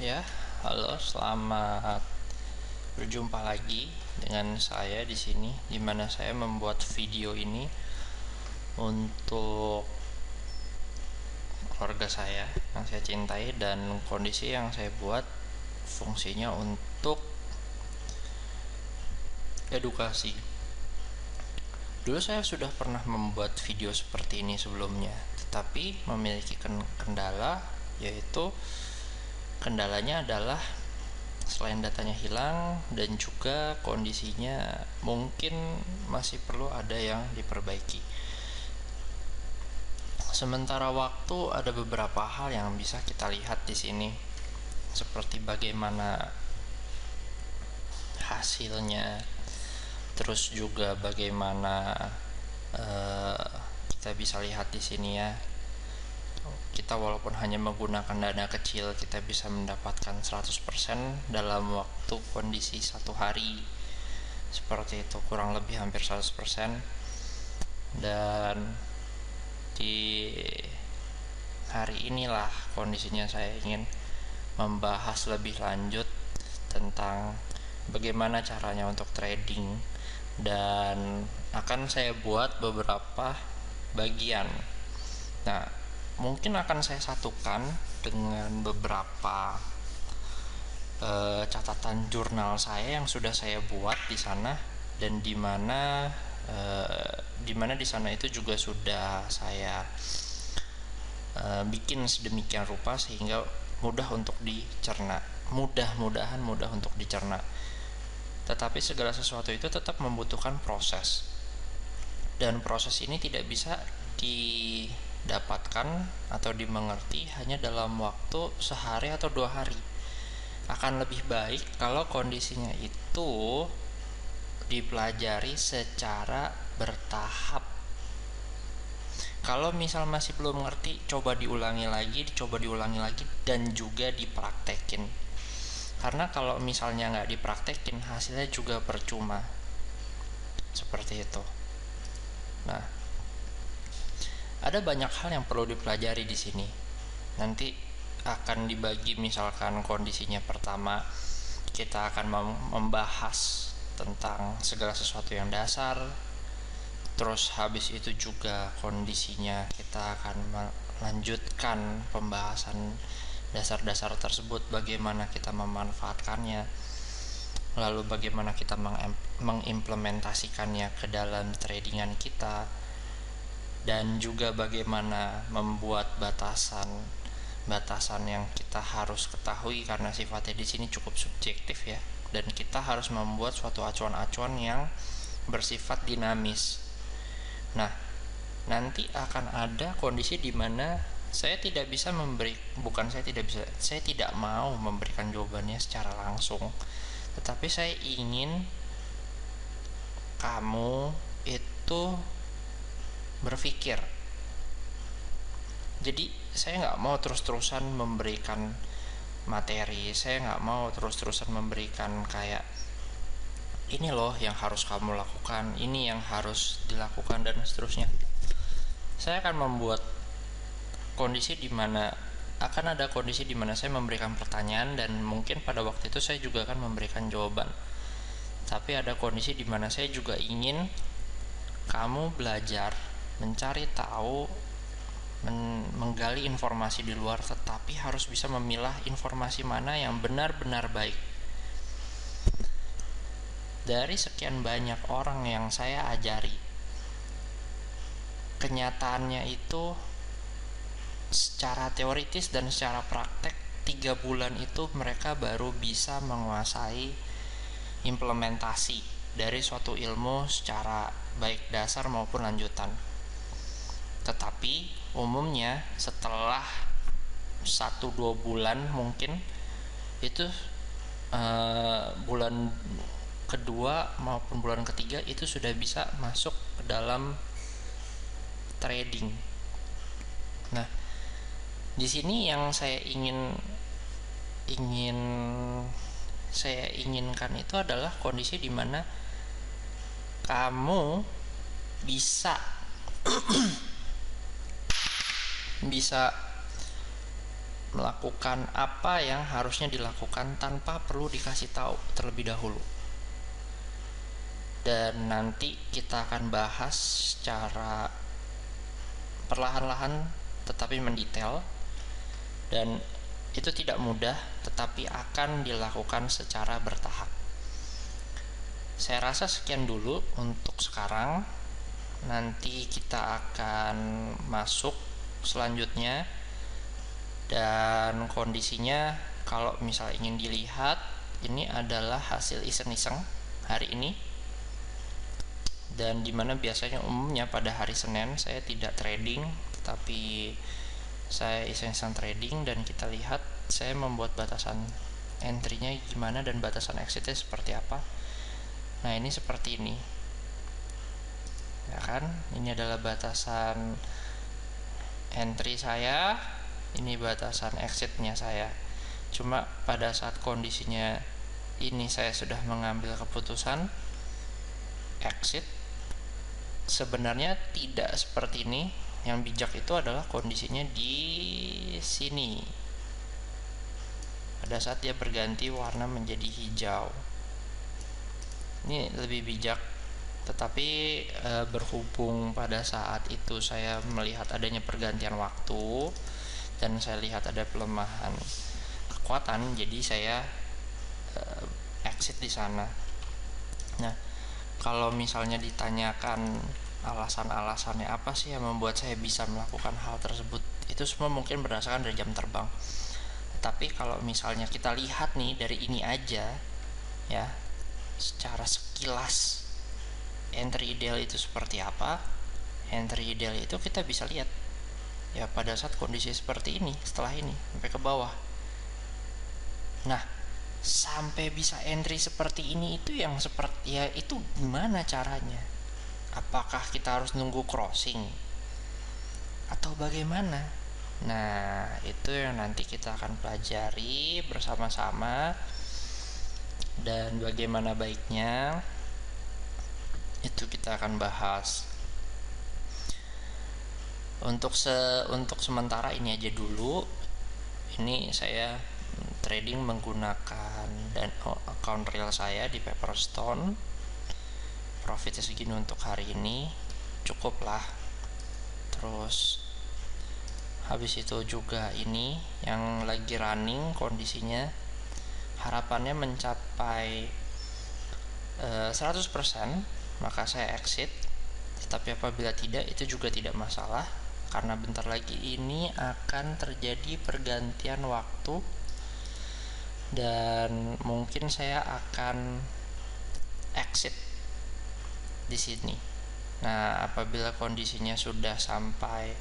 Ya, halo, selamat berjumpa lagi dengan saya di sini, di mana saya membuat video ini untuk keluarga saya yang saya cintai, dan kondisi yang saya buat fungsinya untuk edukasi. Dulu saya sudah pernah membuat video seperti ini sebelumnya, tetapi memiliki kendala, yaitu kendalanya adalah selain datanya hilang dan juga kondisinya mungkin masih perlu ada yang diperbaiki. Sementara waktu, ada beberapa hal yang bisa kita lihat di sini, seperti bagaimana hasilnya, terus juga bagaimana kita bisa lihat di sini ya. Kita walaupun hanya menggunakan dana kecil, kita bisa mendapatkan 100% dalam waktu kondisi satu hari. Seperti itu, kurang lebih hampir 100%. Dan di hari inilah kondisinya saya ingin membahas lebih lanjut tentang bagaimana caranya untuk trading, dan akan saya buat beberapa bagian. Nah, mungkin akan saya satukan dengan beberapa catatan jurnal saya yang sudah saya buat di sana, dan dimana di sana itu juga sudah saya bikin sedemikian rupa sehingga mudah untuk dicerna, mudah-mudahan mudah untuk dicerna. Tetapi segala sesuatu itu tetap membutuhkan proses, dan proses ini tidak bisa didapatkan atau dimengerti hanya dalam waktu sehari atau 2 hari. Akan lebih baik kalau kondisinya itu dipelajari secara bertahap. Kalau misal masih belum ngerti, coba diulangi lagi, dan juga dipraktekin. Karena kalau misalnya nggak dipraktekin, hasilnya juga percuma. Seperti itu. Nah, ada banyak hal yang perlu dipelajari di sini. Nanti akan dibagi, misalkan kondisinya pertama, kita akan membahas tentang segala sesuatu yang dasar. Terus habis itu juga kondisinya kita akan melanjutkan pembahasan dasar-dasar tersebut, bagaimana kita memanfaatkannya, lalu bagaimana kita mengimplementasikannya ke dalam tradingan kita, dan juga bagaimana membuat batasan yang kita harus ketahui, karena sifatnya di sini cukup subjektif ya, dan kita harus membuat suatu acuan-acuan yang bersifat dinamis. Nah, nanti akan ada kondisi di mana saya tidak mau memberikan jawabannya secara langsung, tetapi saya ingin kamu itu berpikir. Jadi saya nggak mau terus-terusan memberikan materi, saya nggak mau terus-terusan memberikan kayak ini loh yang harus kamu lakukan, ini yang harus dilakukan, dan seterusnya. Saya akan membuat kondisi di mana saya memberikan pertanyaan, dan mungkin pada waktu itu saya juga akan memberikan jawaban. Tapi ada kondisi di mana saya juga ingin kamu belajar, mencari tahu, menggali informasi di luar, tetapi harus bisa memilah informasi mana yang benar-benar baik. Dari sekian banyak orang yang saya ajari, kenyataannya itu secara teoritis dan secara praktek 3 bulan itu mereka baru bisa menguasai implementasi dari suatu ilmu secara baik dasar maupun lanjutan. Tetapi umumnya setelah 1-2 bulan mungkin itu bulan kedua maupun bulan ketiga itu sudah bisa masuk ke dalam trading. Nah, di sini yang saya inginkan itu adalah kondisi di mana kamu bisa bisa melakukan apa yang harusnya dilakukan tanpa perlu dikasih tahu terlebih dahulu. Dan nanti kita akan bahas secara perlahan-lahan tetapi mendetail, dan itu tidak mudah tetapi akan dilakukan secara bertahap. Saya rasa sekian dulu untuk sekarang. Nanti kita akan masuk selanjutnya, dan kondisinya kalau misalnya ingin dilihat, ini adalah hasil iseng-iseng hari ini, dan dimana biasanya umumnya pada hari Senin saya tidak trading, tapi saya iseng-iseng trading. Dan kita lihat saya membuat batasan entry-nya gimana dan batasan exit-nya seperti apa. Nah, ini seperti ini ya kan, ini adalah batasan entry saya, ini batasan exit-nya saya. Cuma pada saat kondisinya ini saya sudah mengambil keputusan exit, sebenarnya tidak seperti ini. Yang bijak itu adalah kondisinya di sini pada saat dia berganti warna menjadi hijau. Ini lebih bijak, tetapi berhubung pada saat itu saya melihat adanya pergantian waktu dan saya lihat ada pelemahan kekuatan, jadi saya exit di sana. Nah, kalau misalnya ditanyakan alasan-alasannya apa sih yang membuat saya bisa melakukan hal tersebut, itu semua mungkin berdasarkan dari jam terbang. Tapi kalau misalnya kita lihat nih dari ini aja ya, secara sekilas entry ideal itu seperti apa. Entry ideal itu kita bisa lihat ya pada saat kondisi seperti ini, setelah ini sampai ke bawah. Nah, sampai bisa entry seperti ini itu yang seperti ya, itu gimana caranya? Apakah kita harus nunggu crossing atau bagaimana? Nah, itu yang nanti kita akan pelajari bersama-sama, dan bagaimana baiknya itu kita akan bahas. Untuk sementara ini aja dulu. Ini saya trading menggunakan dan account real saya di Pepperstone. Profitnya segini untuk hari ini, cukup lah. Terus habis itu juga ini yang lagi running kondisinya, harapannya mencapai 100%, maka saya exit. Tetapi apabila tidak, itu juga tidak masalah, karena bentar lagi ini akan terjadi pergantian waktu dan mungkin saya akan exit di sini. Nah, apabila kondisinya sudah sampai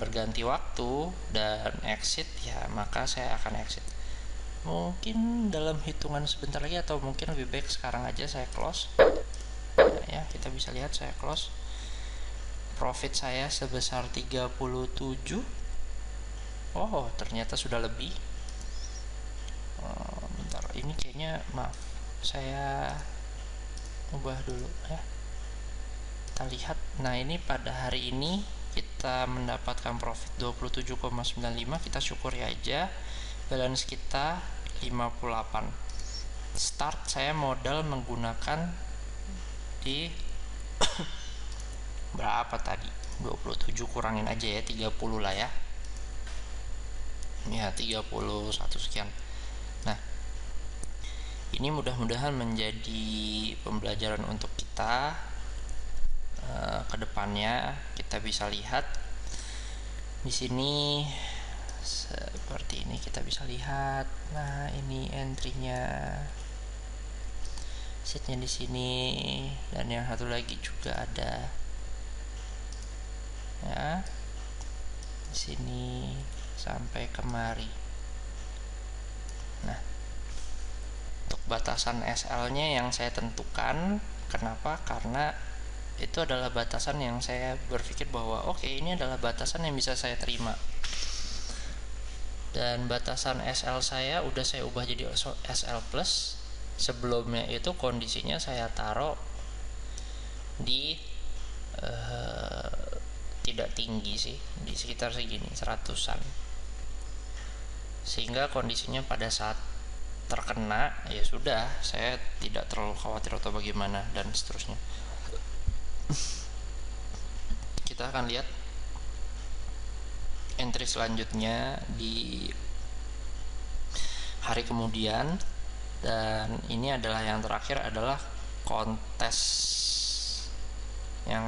berganti waktu dan exit ya, maka saya akan exit. Mungkin dalam hitungan sebentar lagi, atau mungkin lebih baik sekarang aja saya close. Nah, ya, kita bisa lihat saya close. Profit saya sebesar 37. Oh, ternyata sudah lebih. Bentar, ini kayaknya, maaf, saya ubah dulu ya. Kita lihat. Nah, ini pada hari ini kita mendapatkan profit 27,95. Kita syukuri aja. Balance kita 58. Start saya modal menggunakan di berapa tadi? 27 kurangin aja ya, 30 lah ya. Ya, 31 sekian. Nah, ini mudah-mudahan menjadi pembelajaran untuk kita ke depannya. Kita bisa lihat di sini seperti ini, kita bisa lihat. Nah, ini entry-nya, setnya di sini, dan yang satu lagi juga ada ya di sini sampai kemari. Nah, untuk batasan SL-nya yang saya tentukan. Kenapa? Karena itu adalah batasan yang saya berpikir bahwa oke, ini adalah batasan yang bisa saya terima. Dan batasan SL saya udah saya ubah jadi SL plus. Sebelumnya itu kondisinya saya taruh di tidak tinggi sih, di sekitar segini, 100-an. sehingga kondisinya pada saat terkena ya sudah, saya tidak terlalu khawatir atau bagaimana dan seterusnya. Kita akan lihat entry selanjutnya di hari kemudian, dan ini adalah yang terakhir adalah kontes yang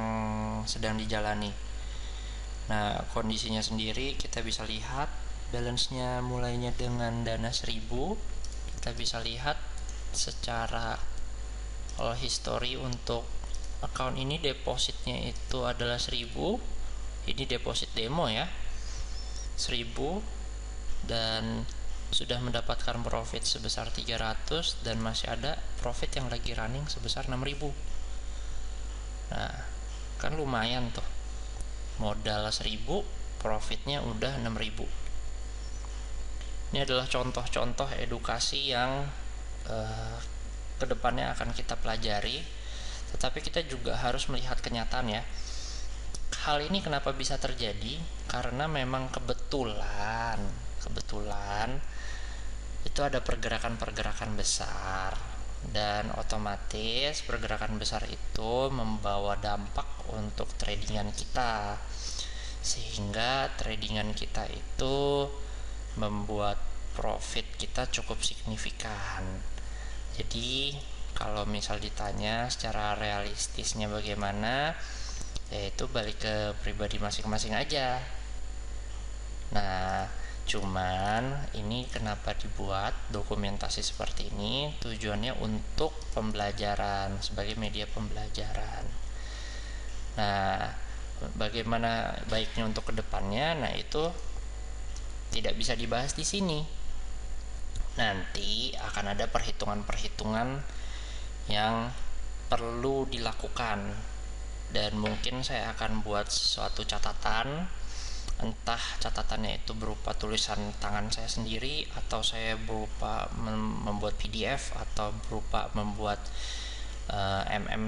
sedang dijalani. Nah, kondisinya sendiri kita bisa lihat balance-nya mulainya dengan dana 1000. Kita bisa lihat secara history untuk account ini, depositnya itu adalah 1000. Ini deposit demo ya, 1000, dan sudah mendapatkan profit sebesar 300 dan masih ada profit yang lagi running sebesar 6000. Nah, kan lumayan tuh, modal 1000 profitnya udah 6000. Ini adalah contoh-contoh edukasi yang kedepannya akan kita pelajari, tetapi kita juga harus melihat kenyataan ya. Hal ini kenapa bisa terjadi? Karena memang kebetulan itu ada pergerakan-pergerakan besar, dan otomatis pergerakan besar itu membawa dampak untuk tradingan kita, sehingga tradingan kita itu membuat profit kita cukup signifikan. Jadi kalau misal ditanya secara realistisnya bagaimana, yaitu balik ke pribadi masing-masing aja. Nah, cuman ini kenapa dibuat dokumentasi seperti ini? Tujuannya untuk pembelajaran, sebagai media pembelajaran. Nah, bagaimana baiknya untuk kedepannya? Nah, itu tidak bisa dibahas di sini. Nanti akan ada perhitungan-perhitungan yang perlu dilakukan, dan mungkin saya akan buat suatu catatan, entah catatannya itu berupa tulisan tangan saya sendiri, atau saya berupa membuat PDF, atau berupa membuat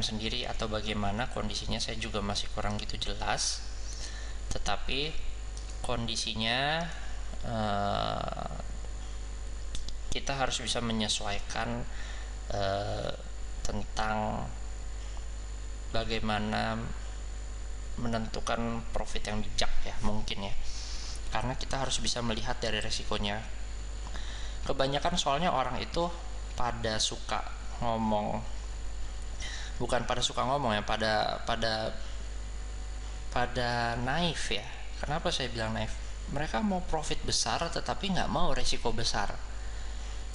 sendiri, atau bagaimana kondisinya saya juga masih kurang gitu jelas. Tetapi kondisinya kita harus bisa menyesuaikan tentang bagaimana menentukan profit yang bijak ya, mungkin ya, karena kita harus bisa melihat dari resikonya. Kebanyakan soalnya orang itu pada suka ngomong, bukan pada suka ngomong ya, pada naif ya. Kenapa saya bilang naif? Mereka mau profit besar tetapi nggak mau resiko besar.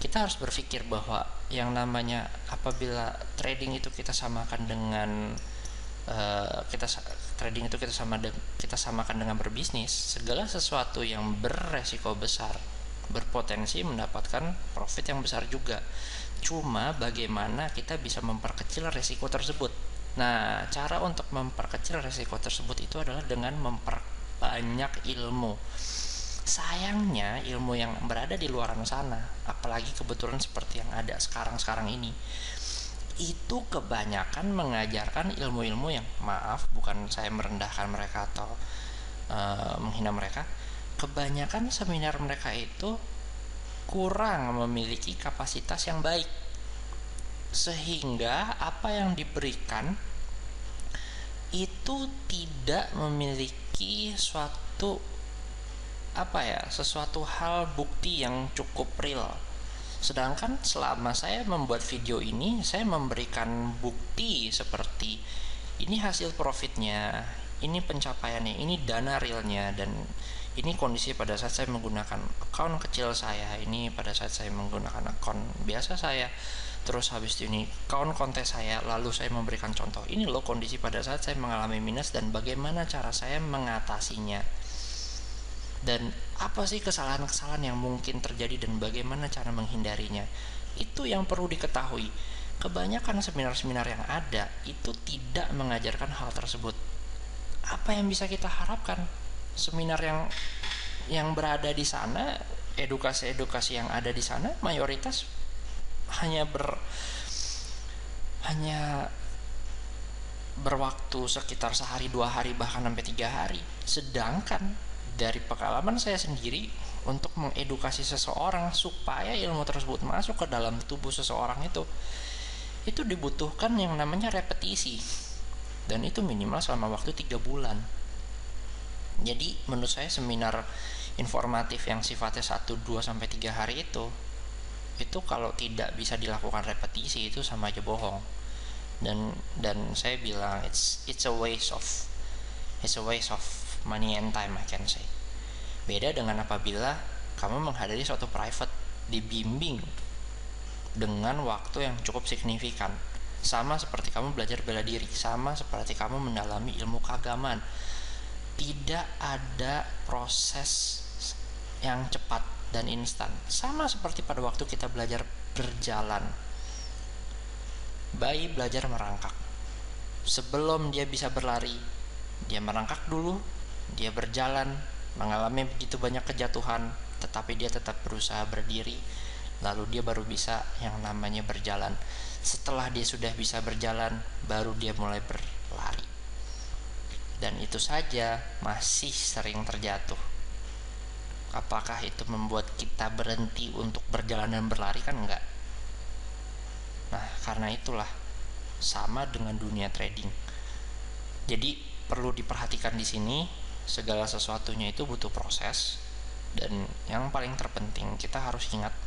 Kita harus berpikir bahwa yang namanya apabila trading itu kita samakan dengan kita samakan dengan berbisnis, segala sesuatu yang beresiko besar berpotensi mendapatkan profit yang besar juga. Cuma bagaimana kita bisa memperkecil resiko tersebut. Nah, cara untuk memperkecil resiko tersebut itu adalah dengan memperbanyak ilmu. Sayangnya ilmu yang berada di luar sana, apalagi kebetulan seperti yang ada sekarang ini, itu kebanyakan mengajarkan ilmu-ilmu yang, maaf, bukan saya merendahkan mereka atau menghina mereka, kebanyakan seminar mereka itu kurang memiliki kapasitas yang baik, sehingga apa yang diberikan itu tidak memiliki sesuatu hal bukti yang cukup real. Sedangkan selama saya membuat video ini, saya memberikan bukti seperti ini hasil profitnya, ini pencapaiannya, ini dana realnya, dan ini kondisi pada saat saya menggunakan account kecil saya, ini pada saat saya menggunakan account biasa saya, terus habis itu ini account kontes saya, lalu saya memberikan contoh, ini loh kondisi pada saat saya mengalami minus dan bagaimana cara saya mengatasinya, dan apa sih kesalahan-kesalahan yang mungkin terjadi dan bagaimana cara menghindarinya. Itu yang perlu diketahui. Kebanyakan seminar-seminar yang ada itu tidak mengajarkan hal tersebut. Apa yang bisa kita harapkan? Seminar yang berada di sana, edukasi-edukasi yang ada di sana mayoritas hanya berwaktu sekitar sehari, 2 hari, bahkan sampai 3 hari. Sedangkan dari pengalaman saya sendiri, untuk mengedukasi seseorang supaya ilmu tersebut masuk ke dalam tubuh seseorang itu dibutuhkan yang namanya repetisi, dan itu minimal selama waktu 3 bulan. Jadi menurut saya seminar informatif yang sifatnya 1, 2, sampai 3 hari itu kalau tidak bisa dilakukan repetisi itu sama aja bohong. Dan saya bilang it's a waste of money and time, I can say. Beda dengan apabila kamu menghadiri suatu private, dibimbing dengan waktu yang cukup signifikan. Sama seperti kamu belajar bela diri, sama seperti kamu mendalami ilmu keagamaan. Tidak ada proses yang cepat dan instan. Sama seperti pada waktu kita belajar berjalan. Bayi belajar merangkak. Sebelum dia bisa berlari, dia merangkak dulu, dia berjalan, mengalami begitu banyak kejatuhan, tetapi dia tetap berusaha berdiri, lalu dia baru bisa yang namanya berjalan. Setelah dia sudah bisa berjalan, baru dia mulai berlari. Dan itu saja masih sering terjatuh. Apakah itu membuat kita berhenti untuk berjalan dan berlari? Kan enggak. Nah, karena itulah sama dengan dunia trading. Jadi perlu diperhatikan di sini, segala sesuatunya itu butuh proses, dan yang paling terpenting kita harus ingat,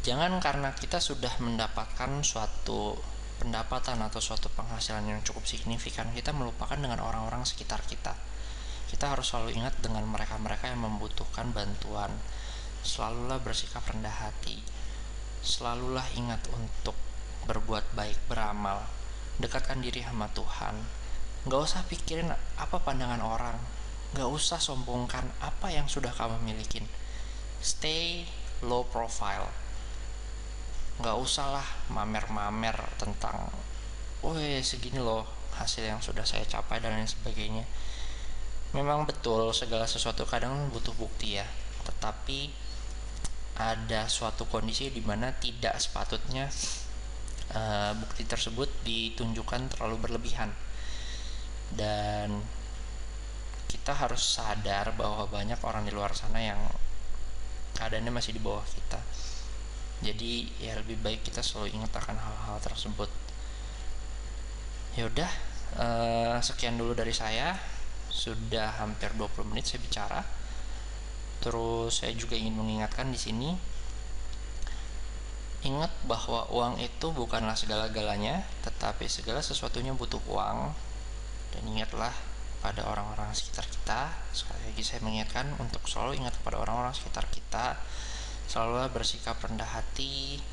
jangan karena kita sudah mendapatkan suatu pendapatan atau suatu penghasilan yang cukup signifikan, kita melupakan dengan orang-orang sekitar kita. Kita harus selalu ingat dengan mereka-mereka yang membutuhkan bantuan. Selalulah bersikap rendah hati. Selalulah ingat untuk berbuat baik, beramal, dekatkan diri sama Tuhan. Gak usah pikirin apa pandangan orang, gak usah sombongkan apa yang sudah kamu milikin. Stay low profile. Gak usah lah mamer-mamer tentang segini loh hasil yang sudah saya capai dan lain sebagainya. Memang betul segala sesuatu kadang butuh bukti ya, tetapi ada suatu kondisi di mana tidak sepatutnya bukti tersebut ditunjukkan terlalu berlebihan. Dan kita harus sadar bahwa banyak orang di luar sana yang keadaannya masih di bawah kita. Jadi ya lebih baik kita selalu ingat akan hal-hal tersebut. Yaudah, sekian dulu dari saya. Sudah hampir 20 menit saya bicara. Terus saya juga ingin mengingatkan di sini, ingat bahwa uang itu bukanlah segala-galanya, tetapi segala sesuatunya butuh uang. Dan ingatlah pada orang-orang sekitar kita. Sekali lagi saya mengingatkan untuk selalu ingat kepada orang-orang sekitar kita. Selalulah bersikap rendah hati.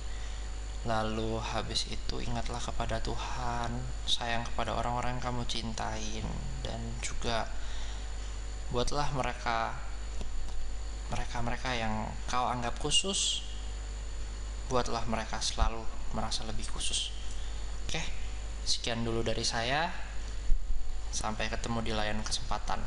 Lalu habis itu ingatlah kepada Tuhan, sayang kepada orang-orang yang kamu cintain, dan juga buatlah mereka yang kau anggap khusus, buatlah mereka selalu merasa lebih khusus. Oke, sekian dulu dari saya. Sampai ketemu di lain kesempatan.